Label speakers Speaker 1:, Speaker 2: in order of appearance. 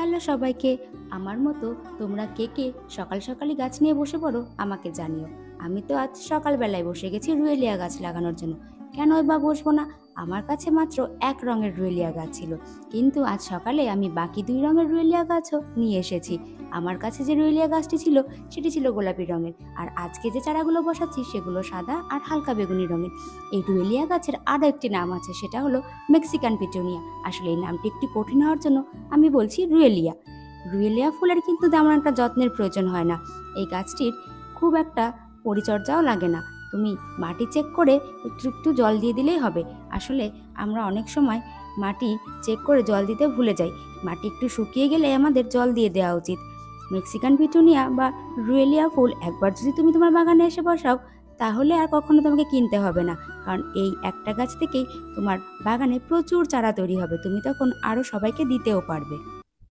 Speaker 1: Hello সবাইকে। আমার মতো তোমরা কে কে সকাল সকালই গাছ নিয়ে বসে পড়ো আমাকে জানিও। আমি তো আজ সকালবেলায় বসে গেছি রুয়েলিয়া গাছ লাগানোর জন্য। কেনই বা বসবো না? আমার কাছে মাত্র এক রঙের রুয়েলিয়া গাছ ছিল, কিন্তু আজ সকালে আমি বাকি দুই রঙের রুয়েলিয়া গাছও নিয়ে এসেছি। আমার কাছে যে রুয়েলিয়া গাছটি ছিল সেটি ছিল গোলাপি রঙের, আর আজকে যে চারাগুলো বসাচ্ছি সেগুলো সাদা আর হালকা বেগুনি রঙের। এই রুয়েলিয়া গাছের আরও একটি নাম আছে, সেটা হলো মেক্সিকান পিটুনিয়া। আসলে এই নামটি একটু কঠিন হওয়ার জন্য আমি বলছি রুয়েলিয়া। রুয়েলিয়া ফুলের কিন্তু তেমন একটা যত্নের প্রয়োজন হয় না। এই গাছটির খুব একটা পরিচর্যাও লাগে না। তুমি মাটি চেক করে একটু একটু জল দিয়ে দিলেই হবে। আসলে আমরা অনেক সময় মাটি চেক করে জল দিতে ভুলে যাই। মাটি একটু শুকিয়ে গেলে আমাদের জল দিয়ে দেওয়া উচিত। মেক্সিকান পিটুনিয়া বা রুয়েলিয়া ফুল একবার যদি তুমি তোমার বাগানে এসে বসাও, তাহলে আর কখনো তোমাকে কিনতে হবে না। কারণ এই একটা গাছ থেকেই তোমার বাগানে প্রচুর চারা তৈরি হবে, তুমি তখন আরও সবাইকে দিতেও পারবে।